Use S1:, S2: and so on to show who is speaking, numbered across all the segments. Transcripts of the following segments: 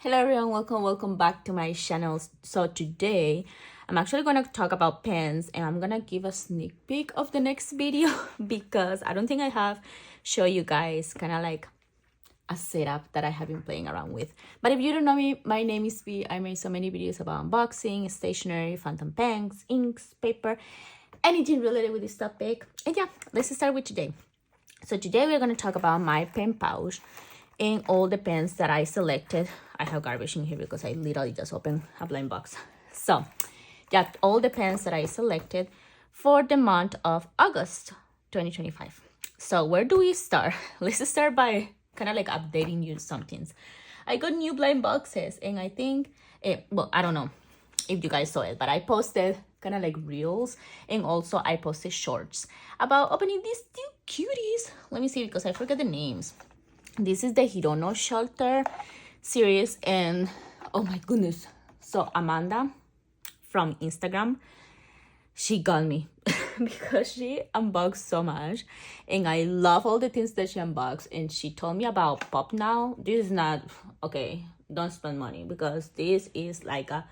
S1: Hello everyone, welcome back to my channel. So today I'm actually gonna talk about pens and I'm gonna give a sneak peek of the next video because I don't think I have show you guys kind of like a setup that I have been playing around with. But if you don't know me, my name is V. I made so many videos about unboxing, stationery, phantom pens, inks, paper, anything related with this topic. And yeah, let's start with today. So today we're going to talk about my pen pouch and all the pens that I selected. I have garbage in here because I literally just opened a blind box. So yeah, all the pens that I selected for the month of August 2025. So where do we start? Let's start by kind of like updating you some things. I got new blind boxes and I think, well, I don't know if you guys saw it, but I posted kind of like reels and also I posted shorts about opening these two cuties. Let me see because I forget the names. This is the Hirono Shelter series and oh my goodness. So Amanda from Instagram, she got me because she unboxed so much and I love all the things that she unboxed, and she told me about Pop Now. This is not okay, don't spend money because this is like a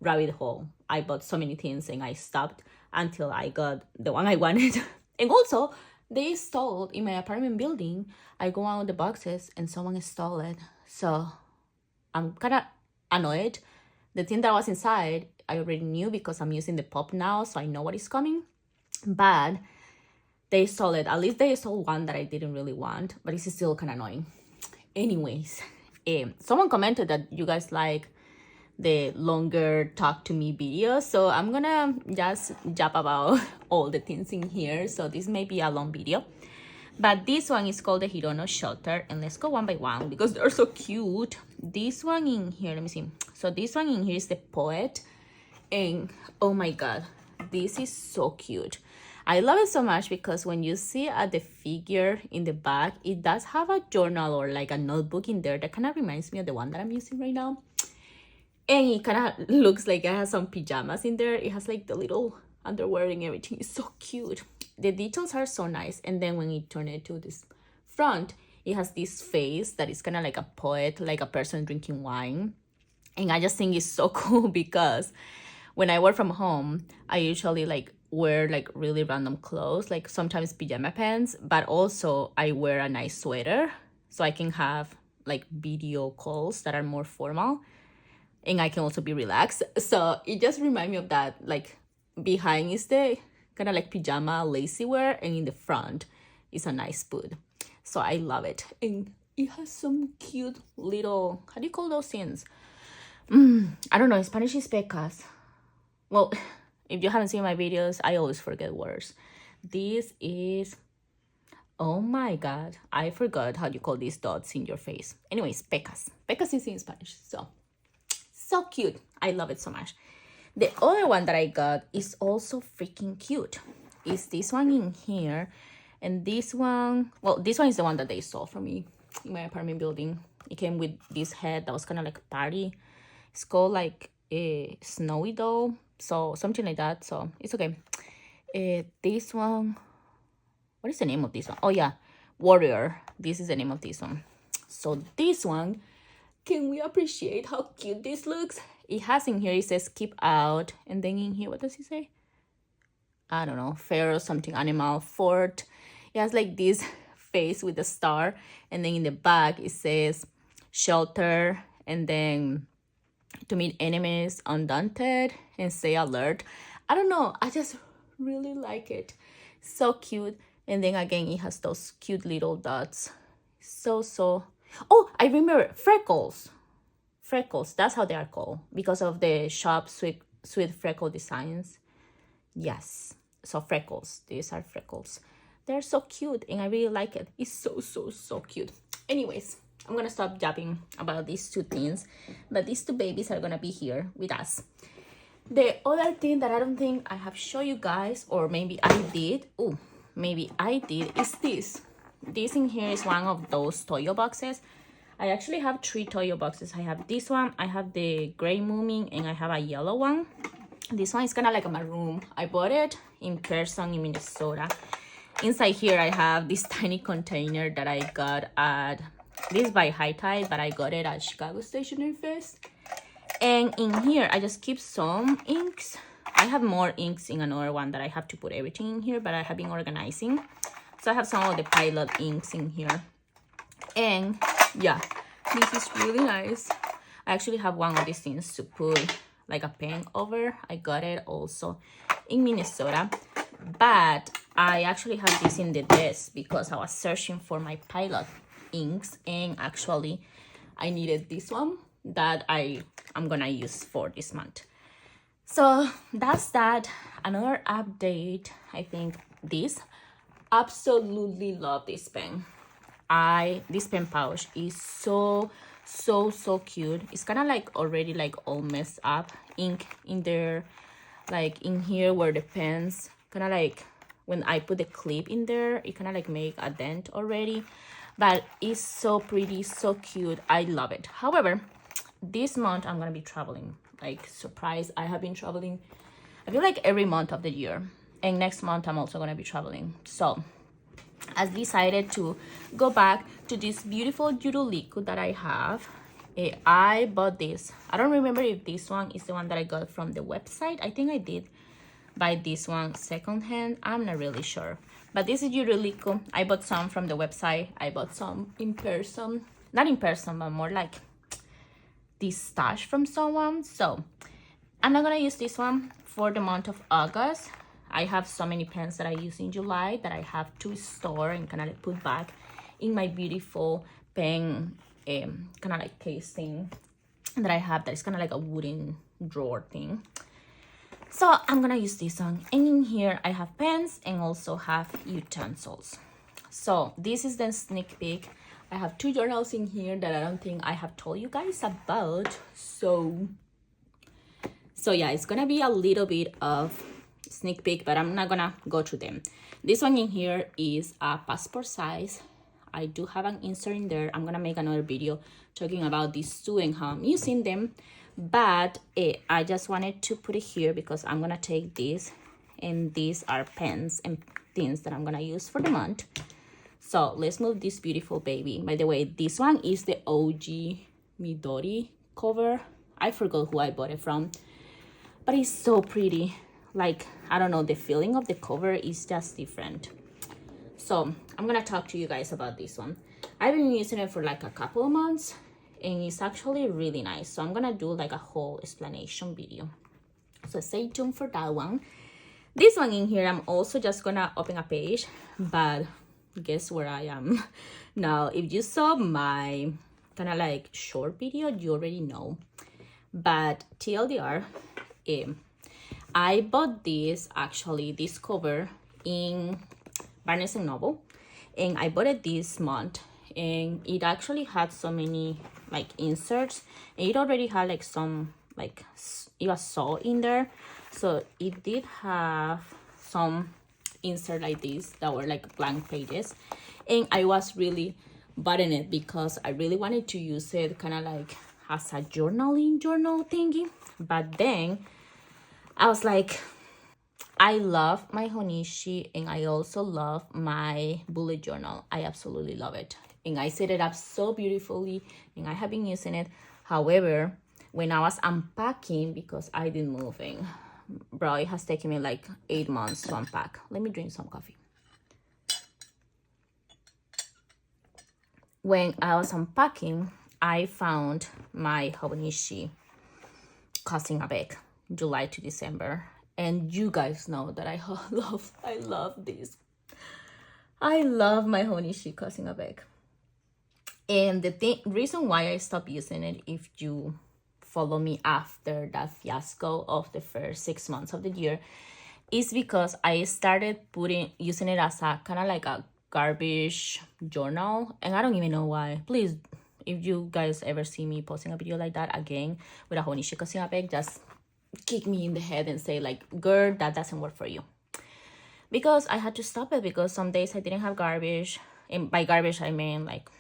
S1: rabbit hole. I bought so many things and I stopped until I got the one I wanted. And also they stole in my apartment building. I go out the boxes and someone stole it, so I'm kind of annoyed. The thing that was inside I already knew because I'm using the Pop Now, so I know what is coming, but they stole it. At least they stole one that I didn't really want, but it's still kind of annoying. Anyways, someone commented that you guys like the longer talk to me videos, so I'm gonna just jab about all the things in here. So this may be a long video, but this one is called the Hirono Shelter, and let's go one by one because they're so cute. This one in here, let me see. So this one in here is the Poet, and oh my god, this is so cute. I love it so much because when you see the figure in the back, it does have a journal or like a notebook in there that kind of reminds me of the one that I'm using right now. And it kind of looks like it has some pajamas in there. It has like the little underwear and everything. It's so cute. The details are so nice. And then when you turn it to this front, it has this face that is kind of like a poet, like a person drinking wine. And I just think it's so cool because when I work from home, I usually like wear like really random clothes, like sometimes pajama pants, but also I wear a nice sweater so I can have like video calls that are more formal. And I can also be relaxed. So it just reminds me of that. Like behind is the kind of like pajama lacy wear, and in the front is a nice hood. So I love it. And it has some cute little, how do you call those things? I don't know, in Spanish is pecas. Well, if you haven't seen my videos, I always forget words. This is, oh my god, I forgot how you call these dots in your face. Anyways, pecas. Pecas is in Spanish. So cute. I love it so much. The other one that I got is also freaking cute. Is this one in here. And this one, well, this one is the one that they stole from me in my apartment building. It came with this head that was kind of like a party. It's called like a Snowy Doll. So something like that. So it's okay. This one, what is the name of this one? Oh yeah, Warrior. This is the name of this one. So this one, can we appreciate how cute this looks? It has in here, it says keep out. And then in here, what does it say? I don't know, fair or something, animal, fort. It has like this face with a star. And then in the back, it says shelter. And then to meet enemies undaunted and stay alert. I don't know, I just really like it. So cute. And then again, it has those cute little dots. So oh, I remember freckles. Freckles, that's how they are called because of the shop sweet freckle designs. Yes, so freckles. These are freckles. They're so cute and I really like it. It's so cute. Anyways, I'm gonna stop jabbing about these two things, but these two babies are gonna be here with us. The other thing that I don't think I have shown you guys, or maybe I did, is this. This in here is one of those Toyo boxes. I actually have 3 Toyo boxes. I have this one, I have the gray Moomin, and I have a yellow one. This one is kind of like a maroon. I bought it in Pearson in Minnesota. Inside here, I have this tiny container that I got at This is by High Tide, but I got it at Chicago Stationery Fest. And in here, I just keep some inks. I have more inks in another one that I have to put everything in here, but I have been organizing. So I have some of the Pilot inks in here. And yeah, this is really nice. I actually have one of these things to put like a pen over. I got it also in Minnesota. But I actually have this in the desk because I was searching for my Pilot inks, and actually I needed this one that I'm gonna use for this month. So that's that. Another update, I think this. Absolutely love this pen. This pen pouch is so cute. It's kind of like already like all messed up, ink in there, like in here where the pens kind of like when I put the clip in there, it kind of like make a dent already, but it's so pretty, so cute. I love it. However, this month I'm gonna be traveling. Like, surprise, I have been traveling, I feel like every month of the year, and next month I'm also gonna be traveling. So I decided to go back to this beautiful Judo liquid that I have. I bought this. I don't remember if this one is the one that I got from the website. I think I did buy this one secondhand. I'm not really sure, but this is Judo liquid. I bought some from the website. I bought some in person, not in person, but more like this stash from someone. So I'm not gonna use this one for the month of August. I have so many pens that I use in July that I have to store and kind of like put back in my beautiful pen kind of like case thing that I have, that is kind of like a wooden drawer thing. So I'm gonna use this one, and in here I have pens and also have utensils. So this is the sneak peek. I have 2 journals in here that I don't think I have told you guys about. So yeah, it's gonna be a little bit of sneak peek, but I'm not gonna go through them. This one in here is a passport size. I do have an insert in there. I'm gonna make another video talking about these 2 and how I'm using them, but I just wanted to put it here because I'm gonna take this, and these are pens and things that I'm gonna use for the month. So let's move this beautiful baby. By the way, this one is the OG Midori cover. I forgot who I bought it from, but it's so pretty. Like, I don't know, the feeling of the cover is just different. So I'm gonna talk to you guys about this one. I've been using it for like a couple of months, and it's actually really nice. So I'm gonna do like a whole explanation video, so stay tuned for that one. This one in here, I'm also just gonna open a page, but guess where I am now. If you saw my kind of like short video, you already know, but TLDR, I bought this cover in Barnes & Noble, and I bought it this month, and it actually had so many like inserts, and it already had like some, like it was sewn in there, so it did have some insert like this that were like blank pages, and I was really buying it because I really wanted to use it kind of like as a journal thingy. But then I was like, I love my Honishi, and I also love my bullet journal. I absolutely love it, and I set it up so beautifully, and I have been using it. However, when I was unpacking, because I did moving, bro, it has taken me like 8 months to unpack. Let me drink some coffee. When I was unpacking, I found my Honishi costing a bag, July to December, and you guys know that I love this. I love my Honishi costing a bag, and the reason why I stopped using it, if you follow me after that fiasco of the first 6 months of the year, is because I started using it as a kind of like a garbage journal, and I don't even know why. Please, if you guys ever see me posting a video like that again with a Honishi costing a bag, just kick me in the head and say like, girl, that doesn't work for you. Because I had to stop it, because some days I didn't have garbage, and by garbage I mean like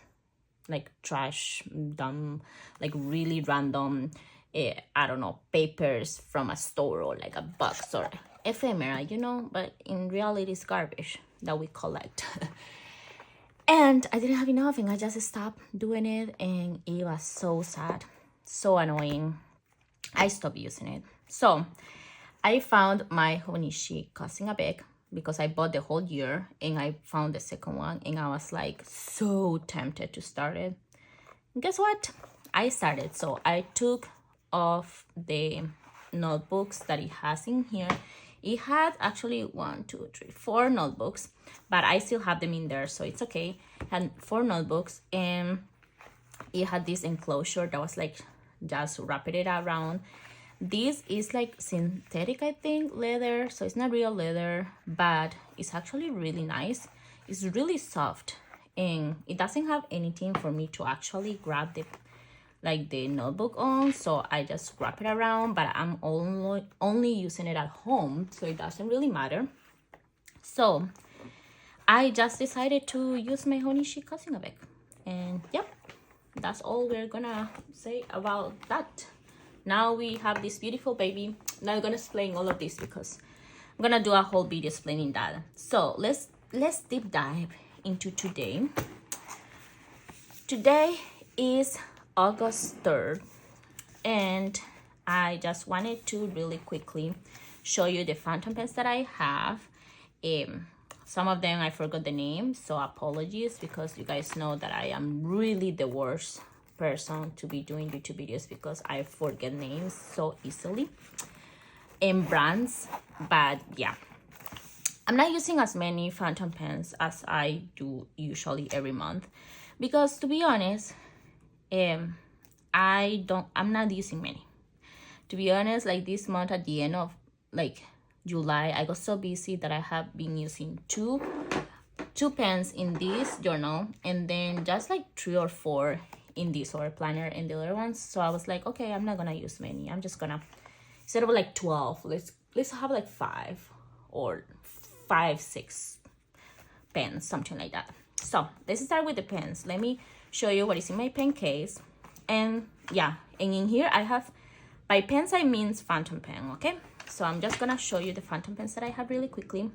S1: trash, dumb, like really random, I don't know, papers from a store or like a box or ephemera, you know, but in reality it's garbage that we collect. And I didn't have enough and I just stopped doing it, and it was so sad, so annoying. I stopped using it. So I found my Honishi causing a bag because I bought the whole year, and I found the second one and I was like so tempted to start it. And guess what? I started. So I took off the notebooks that it has in here. It had actually 1, 2, 3, 4 notebooks, but I still have them in there, so it's okay. It had 4 notebooks, and it had this enclosure that was like just wrapping it around. This is like synthetic, I think, leather, so it's not real leather, but it's actually really nice. It's really soft, and it doesn't have anything for me to actually grab the notebook on, so I just wrap it around, but I'm only using it at home, so it doesn't really matter. So I just decided to use my Honishi causing a bag, and yep, that's all we're gonna say about that. Now we have this beautiful baby. I'm not gonna explain all of this because I'm gonna do a whole video explaining that. So let's deep dive into today. Today is August 3rd, and I just wanted to really quickly show you the phantom pens that I have. Some of them I forgot the name, so apologies, because you guys know that I am really the worst person to be doing YouTube videos because I forget names so easily and brands. But yeah, I'm not using as many phantom pens as I do usually every month because, to be honest, I'm not using many. To be honest, like this month at the end of like July, I got so busy that I have been using two pens in this journal, and then just like 3 or 4 in this or planner and the other ones. So I was like, okay, I'm not gonna use many. I'm just gonna, instead of like 12, let's have like 5 or 5, 6 pens, something like that. So let's start with the pens. Let me show you what is in my pen case. And yeah, and in here I have, by pens I mean phantom pen, okay? So I'm just gonna show you the phantom pens that I have really quickly.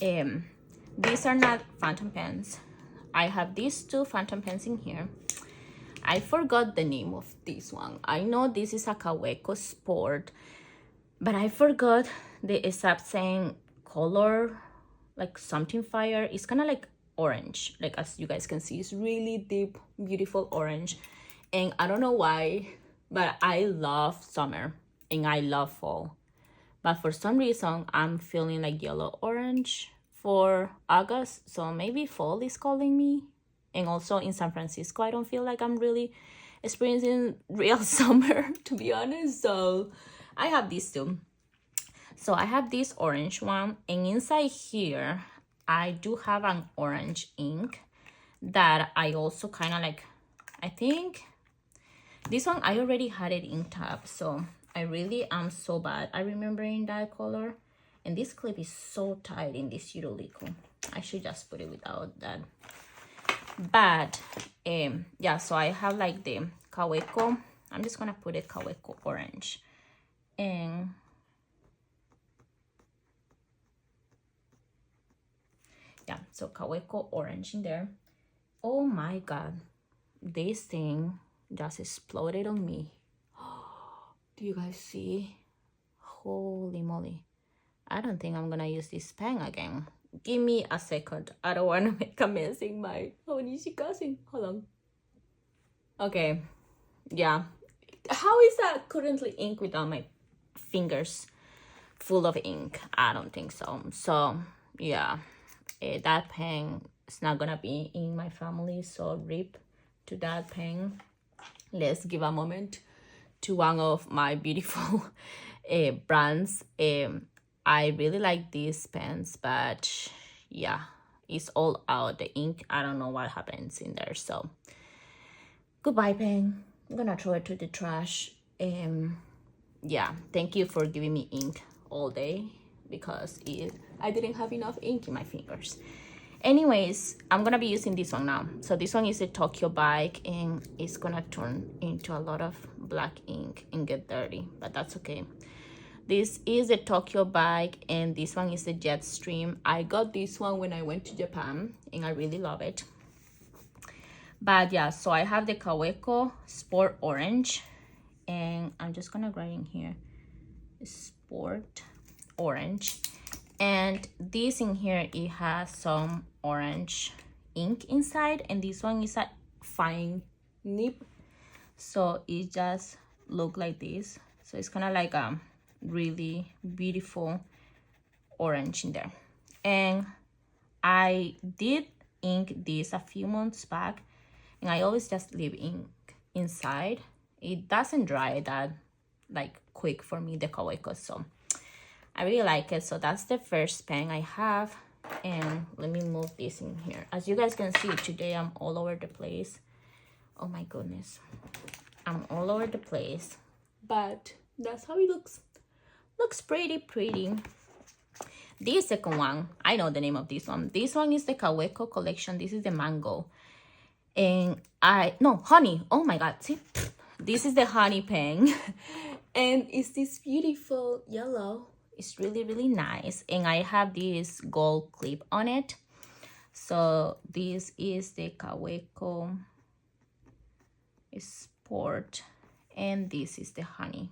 S1: These are not phantom pens. I have these 2 phantom pens in here. I forgot the name of this one. I know this is a Kaweco Sport, but I forgot the exact same color, like something fire. It's kind of like orange, like as you guys can see, it's really deep, beautiful orange. And I don't know why, but I love summer and I love fall, but for some reason I'm feeling like yellow orange for August, so maybe fall is calling me. And also in San Francisco, I don't feel like I'm really experiencing real summer, to be honest. So I have these 2. So I have this orange one, and inside here I do have an orange ink that I also kind of like, I think this one I already had it in tab, so I really am so bad at remembering that color. And this clip is so tight in this Eurolico. I should just put it without that. But yeah, so I have like the Kaweco. I'm just gonna put it Kaweco orange. And yeah, so Kaweco orange in there. Oh my god, this thing just exploded on me. Do you guys see? Holy moly. I don't think I'm gonna use this pen again. Give me a second. I don't want to make a mess in my Honishi cousin. Hold on. Okay. Yeah. How is that currently ink without my fingers full of ink? I don't think so. So yeah, that pen is not gonna be in my family, so rip to that pen. Let's give a moment to one of my beautiful brands. I really like these pens, but yeah, it's all out, the ink. I don't know what happens in there, so goodbye pen. I'm gonna throw it to the trash. Yeah, thank you for giving me ink all day because I didn't have enough ink in my fingers. Anyways, I'm gonna be using this one now. So this one is a Tokyo bike, and it's gonna turn into a lot of black ink and get dirty, but that's okay. This is the Tokyo bag, and this one is the Jetstream. I got this one when I went to Japan, and I really love it. But yeah, so I have the Kaweco Sport Orange, and I'm just gonna write in here Sport Orange. And this in here, it has some orange ink inside, and this one is a fine nib, so it just look like this. So it's kind of like a really beautiful orange in there. And I did ink this a few months back, and I always just leave ink inside. It doesn't dry that like quick for me, the Kaweco, so I really like it. So that's the first pen I have. And let me move this in here. As you guys can see, today I'm all over the place. Oh my goodness, I'm all over the place, but that's how it looks. Looks pretty. This second one, I know the name of this one. This one is the Kaweco collection. This is the mango, and honey. Oh my god, see, this is the honey pen. And it's this beautiful yellow. It's really nice, and I have this gold clip on it. So this is the Kaweco Sport, and this is the honey.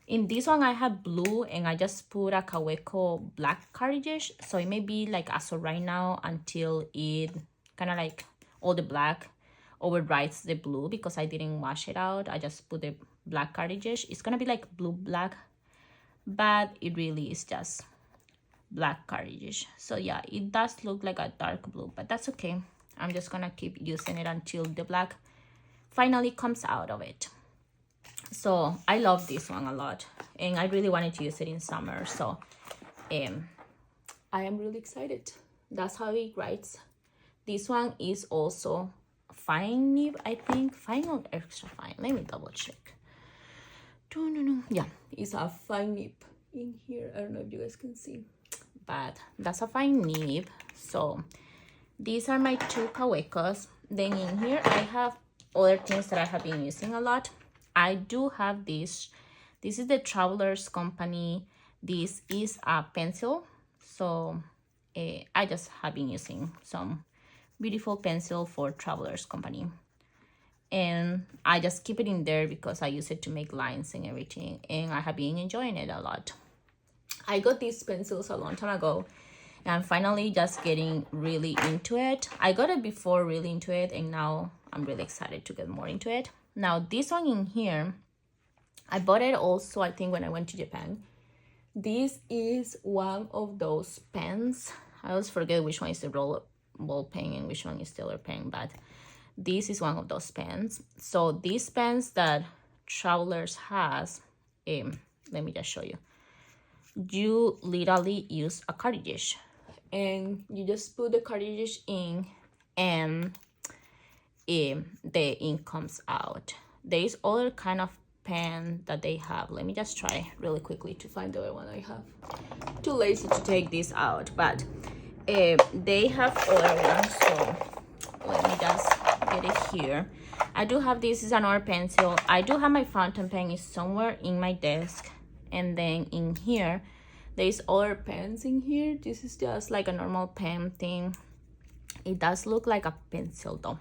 S1: In this one I have blue, and I just put a Kaweco black cartridge, so it may be like as of right now until it kind of like all the black overrides the blue, because I didn't wash it out. I just put the black cartridge. It's gonna be like blue black, but it really is just black cartridge. So yeah, it does look like a dark blue, but that's okay. I'm just gonna keep using it until the black finally comes out of it. So I love this one a lot, and I really wanted to use it in summer, so I am really excited. That's how it writes. This one is also fine nib, I think. Fine or extra fine? Let me double check. No. Yeah, it's a fine nib in here. I don't know if you guys can see, but that's a fine nib. So these are my two Kawecos. Then in here I have other things that I have been using a lot. I do have this. This is the Travelers Company. This is a pencil. So I just have been using some beautiful pencil for Travelers Company. And I just keep it in there because I use it to make lines and everything. And I have been enjoying it a lot. I got these pencils a long time ago, and I'm finally just getting really into it. I got it before really into it, and now I'm really excited to get more into it. Now this one in here, I bought it also I think when I went to Japan. This is one of those pens. I always forget which one is the ball pen and which one is Taylor pen, but this is one of those pens. So these pens that Travelers has, let me just show you. You literally use a cartridge, and you just put the cartridge in, and the ink comes out. There is other kind of pen that they have. Let me just try really quickly to find the other one I have. Too lazy to take this out, but they have other ones. So let me just get it here. I do have this is another pencil. I do have my fountain pen is somewhere in my desk, and then in here there's other pens in here. This is just like a normal pen thing. It does look like a pencil though,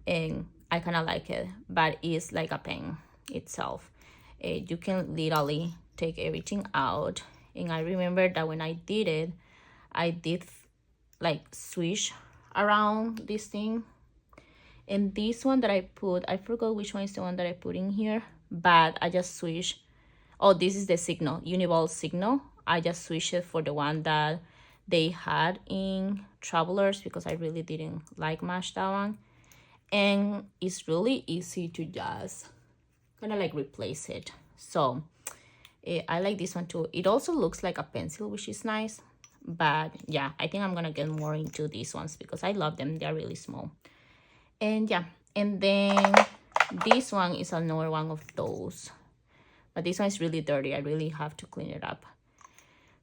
S1: and I kind of like it, but it's like a pen itself. You can literally take everything out, and I remember that when I did it, I did like swish around this thing. And this one that I put, I forgot which one is the one that I put in here, but I just swish. Oh, this is the signal, Uniball signal. I just switched it for the one that they had in Travelers because I really didn't like match that one. And it's really easy to just kind of like replace it. So I like this one too. It also looks like a pencil, which is nice. But yeah, I think I'm gonna get more into these ones because I love them. They're really small. And yeah, and then this one is another one of those, but this one is really dirty. I really have to clean it up.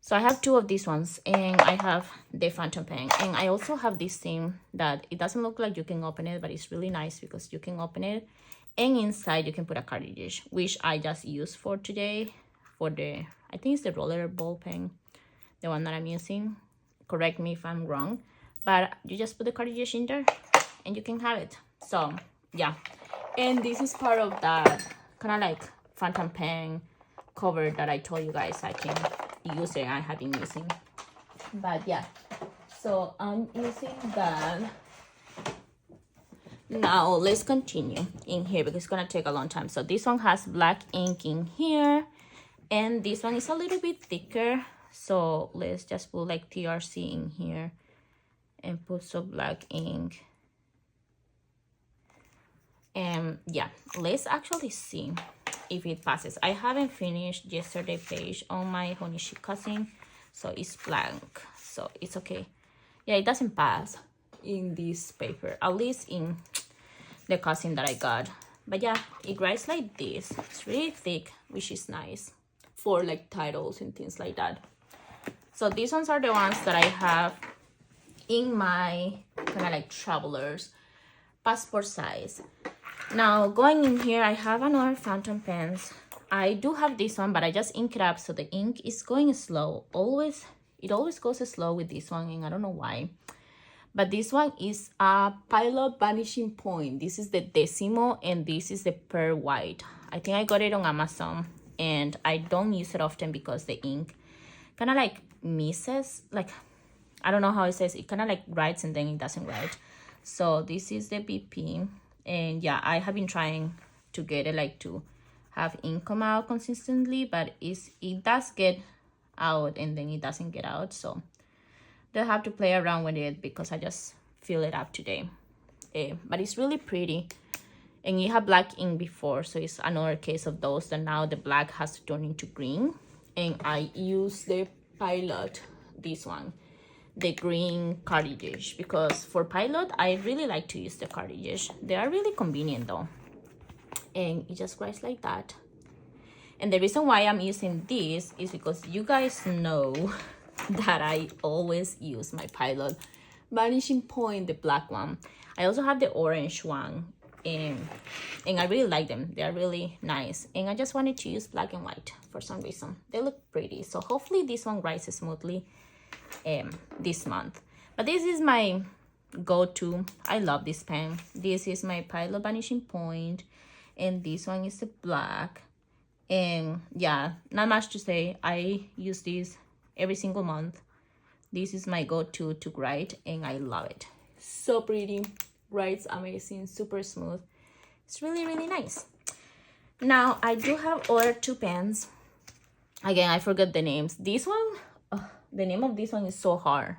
S1: So I have two of these ones, and I have the phantom pen, and I also have this thing that it doesn't look like you can open it, but it's really nice because you can open it, and inside you can put a cartridge, which I just used for today for the, I think it's the roller ball pen, the one that I'm using. Correct me if I'm wrong, but you just put the cartridge in there and you can have it. So yeah, and this is part of that kind of like fountain pen cover that I told you guys I can use it. I have been using, but yeah, so I'm using that. Now let's continue in here because it's gonna take a long time. So this one has black ink in here, and this one is a little bit thicker, so let's just put like TRC in here and put some black ink. And yeah, let's actually see if it passes. I haven't finished yesterday's page on my honey chic cousin, so it's blank, so it's okay. Yeah, it doesn't pass in this paper, at least in the cousin that I got. But yeah, it writes like this. It's really thick, which is nice for like titles and things like that. So these ones are the ones that I have in my kind of like travelers passport size. Now going in here, I have another fountain pens. I do have this one, but I just ink it up, so the ink is going slow. It always goes slow with this one, and I don't know why. But this one is a Pilot Vanishing Point. This is the Decimo, and this is the Pearl White. I think I got it on Amazon, and I don't use it often because the ink kind of like misses. Like, I don't know how it says. It kind of like writes and then it doesn't write. So this is the BP. And yeah, I have been trying to get it like to have ink come out consistently, but it does get out and then it doesn't get out. So they'll have to play around with it because I just fill it up today. But it's really pretty, and you have black ink before, so it's another case of those that now the black has to turn into green. And I use the Pilot, this one, the green cartridge, because for Pilot I really like to use the cartridge. They are really convenient though, and it just writes like that. And the reason why I'm using this is because you guys know that I always use my Pilot Vanishing Point, the black one. I also have the orange one, and I really like them. They are really nice, and I just wanted to use black and white for some reason. They look pretty, so hopefully this one writes smoothly this month. But this is my go-to. I love this pen. This is my Pilot Vanishing Point, and this one is the black. And yeah, not much to say. I use this every single month. This is my go-to to write, and I love it. So pretty, writes amazing, super smooth. It's really, really nice. Now I do have other two pens. Again, I forgot the names. This one, the name of this one is so hard,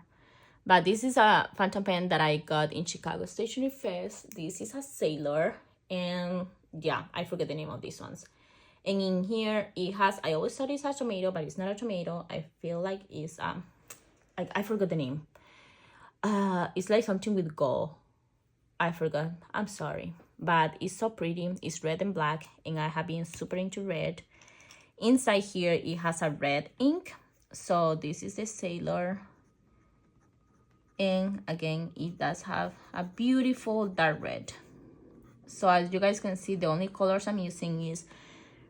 S1: but this is a fountain pen that I got in Chicago Stationery Fest. This is a Sailor, and yeah, I forget the name of these ones. And in here it has, I always thought it's a tomato, but it's not a tomato. I feel like it's I forgot the name. It's like something with gold. I forgot, I'm sorry, but it's so pretty. It's red and black, and I have been super into red. Inside here it has a red ink. So this is the Sailor, and again it does have a beautiful dark red. So as you guys can see, the only colors I'm using is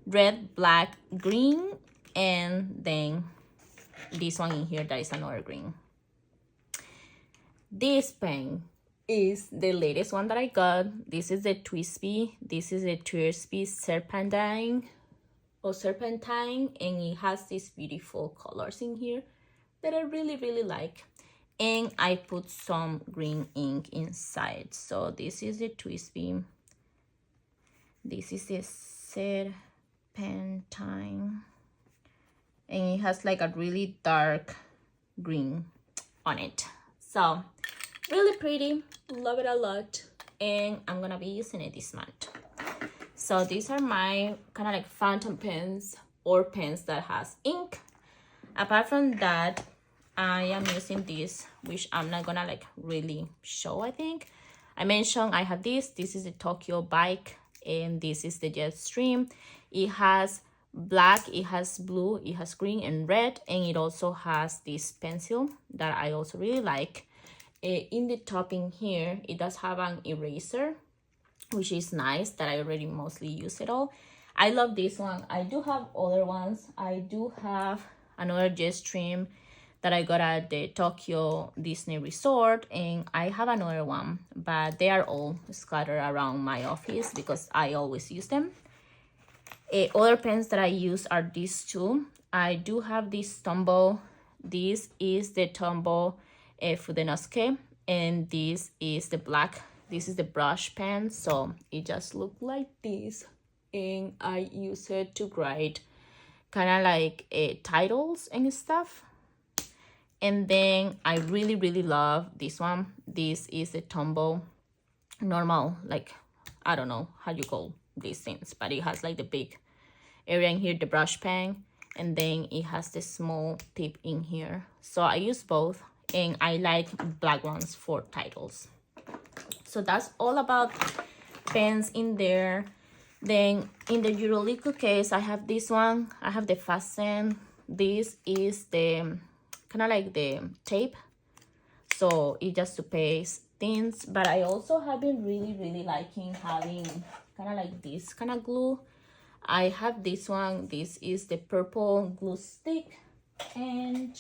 S1: red, black, green, and then this one in here that is another green. This pen is the latest one that I got. This is the Whatttupv. This is the Whatttupv Serpentine, and it has these beautiful colors in here that I really, really like. And I put some green ink inside. So this is the Whatttupv. This is the Serpentine, and it has like a really dark green on it. So really pretty, love it a lot, and I'm gonna be using it this month. So these are my kind of like fountain pens or pens that has ink. Apart from that, I am using this, which I'm not gonna like really show. I think I mentioned I have this is the Tokyo Bike, and this is the Jetstream. It has black, it has blue, it has green and red, and it also has this pencil that I also really like. In the top in here, it does have an eraser, which is nice that I already mostly use it all. I love this one. I do have other ones. I do have another jet stream that I got at the Tokyo Disney Resort, and I have another one, but they are all scattered around my office because I always use them. Other pens that I use are these two. I do have this Tombow. This is the Tombow Fudenosuke, and this is the black. This is the brush pen, so it just looks like this, and I use it to write kind of like titles and stuff. And then I really love this one. This is the Tombow normal, like, I don't know how you call these things, but it has like the big area in here, the brush pen, and then it has the small tip in here. So I use both, and I like black ones for titles. So that's all about pens in there. Then in the Eurolico case, I have this one. I have the Fasten. This is the kind of like the tape, so it just to paste things. But I also have been really liking having kind of like this kind of glue. I have this one. This is the purple glue stick, and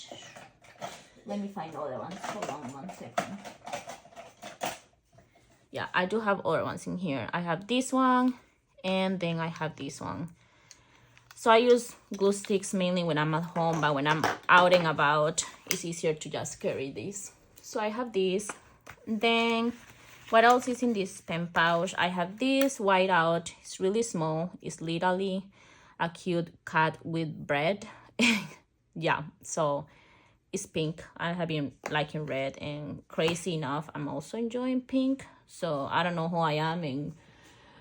S1: let me find other ones. Hold on 1 second. Yeah, I do have other ones in here. I have this one, and then I have this one. So I use glue sticks mainly when I'm at home, but when I'm out and about, it's easier to just carry this. So I have this. Then what else is in this pen pouch? I have this white out. It's really small. It's literally a cute cat with bread. Yeah, so it's pink. I have been liking red, and crazy enough, I'm also enjoying pink. So I don't know who I am and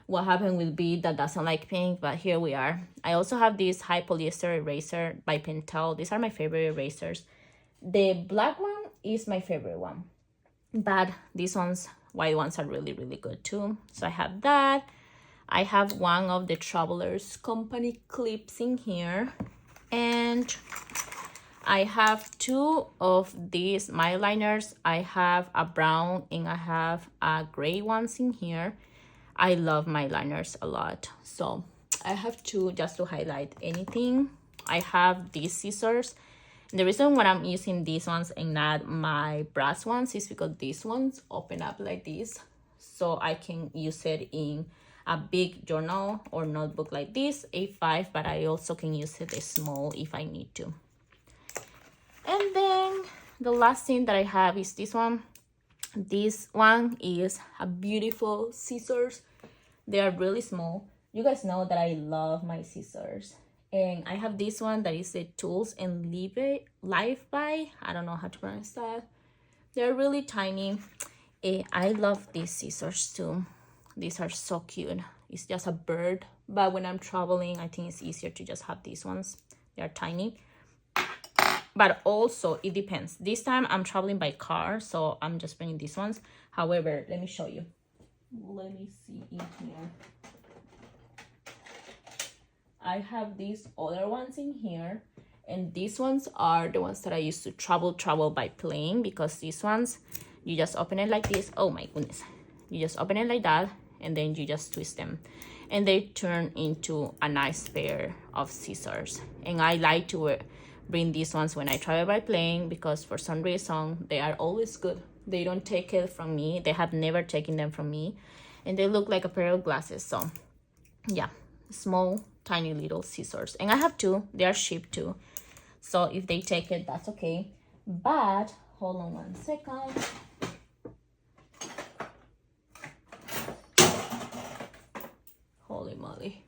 S1: what happened with B that doesn't like pink, but here we are. I also have this high polyester eraser by Pentel. These are my favorite erasers. The black one is my favorite one, but these ones, white ones, are really good too. So I have that. I have one of the Travelers Company clips in here, and I have two of these my liners. I have a brown and I have a gray ones in here. I love my liners a lot, so I have two just to highlight anything. I have these scissors. And the reason why I'm using these ones and not my brass ones is because these ones open up like this, so I can use it in a big journal or notebook like this, A5, but I also can use it small if I need to. And then the last thing that I have is this one. This one is a beautiful scissors. They are really small. You guys know that I love my scissors. And I have this one that is the Tools and Life by, I don't know how to pronounce that. They're really tiny. I love these scissors too. These are so cute. It's just a bird, but when I'm traveling, I think it's easier to just have these ones. They are tiny. But also, it depends. This time, I'm traveling by car, so I'm just bringing these ones. However, let me show you. Let me see in here. I have these other ones in here. And these ones are the ones that I used to travel by plane. Because these ones, you just open it like this. Oh my goodness. You just open it like that. And then you just twist them. And they turn into a nice pair of scissors. And I like to bring these ones when I travel by plane because for some reason they are always good. They don't take it from me. They have never taken them from me, and they look like a pair of glasses. So yeah, small tiny little scissors, and I have two. They are cheap too, so if they take it, that's okay. But hold on 1 second. Holy moly,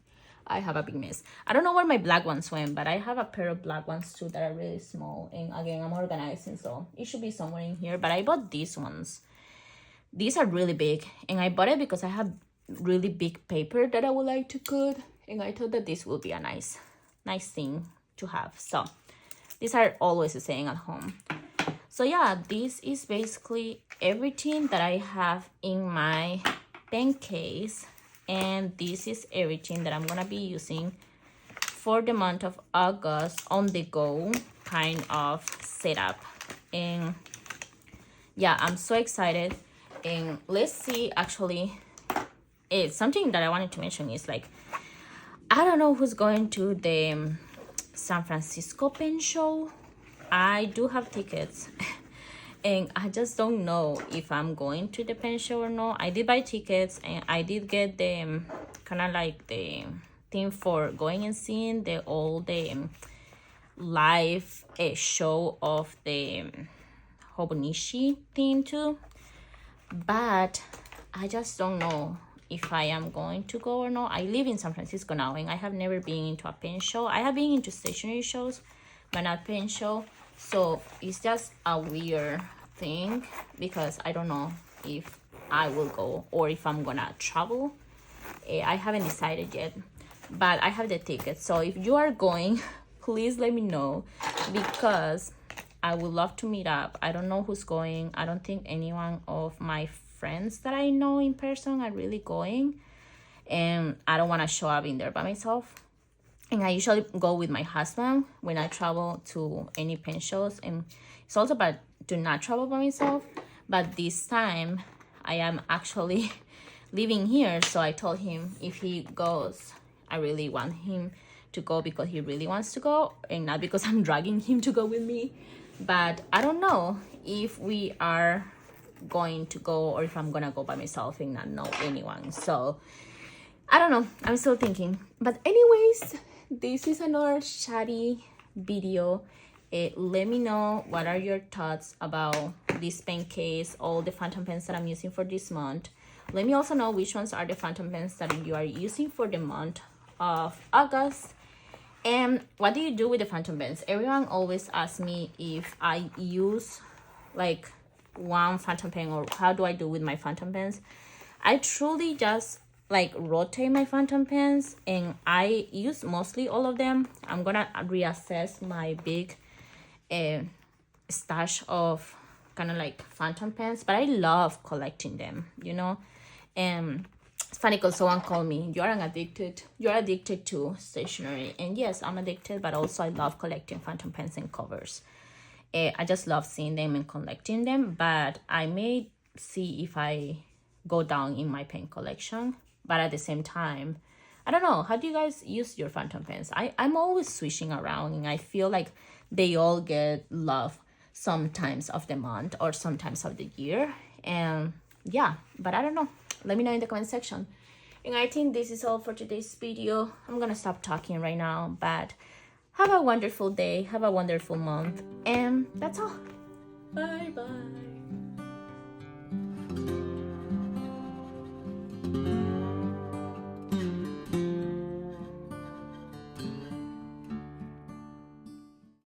S1: I have a big mess. I don't know where my black ones went, but I have a pair of black ones too that are really small. And again, I'm organizing, so it should be somewhere in here. But I bought these ones. These are really big, and I bought it because I have really big paper that I would like to cut, and I thought that this would be a nice thing to have. So these are always staying at home. So yeah, this is basically everything that I have in my pen case. And this is everything that I'm gonna be using for the month of August on the go kind of setup. And yeah, I'm so excited. And let's see, actually, it's something that I wanted to mention is like, I don't know who's going to the San Francisco pen show. I do have tickets and I just don't know if I'm going to the pen show or not. I did buy tickets and I did get the kind of like the thing for going and seeing the live show of the Hobonichi thing too, but I just don't know if I am going to go or not. I live in San Francisco now and I have never been into a pen show. I have been into stationery shows but not pen show, so it's just a weird thing because I don't know if I will go or if I'm gonna travel. I haven't decided yet, but I have the tickets, so if you are going, please let me know because I would love to meet up. I don't know who's going. I don't think anyone of my friends that I know in person are really going, and I don't want to show up in there by myself. And I usually go with my husband when I travel to any pen shows, and it's also bad to not travel by myself, but this time I am actually living here, so I told him if he goes, I really want him to go because he really wants to go and not because I'm dragging him to go with me. But I don't know if we are going to go or if I'm gonna go by myself and not know anyone, so I don't know. I'm still thinking. But anyways, this is another chatty video. Let me know what are your thoughts about this pen case, all the phantom pens that I'm using for this month. Let me also know which ones are the phantom pens that you are using for the month of August. And what do you do with the phantom pens? Everyone always asks me if I use like one phantom pen or how do I do with my phantom pens. I truly just like rotate my phantom pens and I use mostly all of them. I'm gonna reassess my big stash of kind of like phantom pens, but I love collecting them, you know. And it's funny because someone called me, you're addicted to stationery. And yes, I'm addicted, but also I love collecting phantom pens and covers. I just love seeing them and collecting them, but I may see if I go down in my pen collection. But at the same time, I don't know, how do you guys use your phantom pens? I'm always switching around and I feel like they all get love sometimes of the month or sometimes of the year. And yeah, but I don't know. Let me know in the comment section. And I think this is all for today's video. I'm gonna stop talking right now, but have a wonderful day, have a wonderful month, and that's all. Bye bye.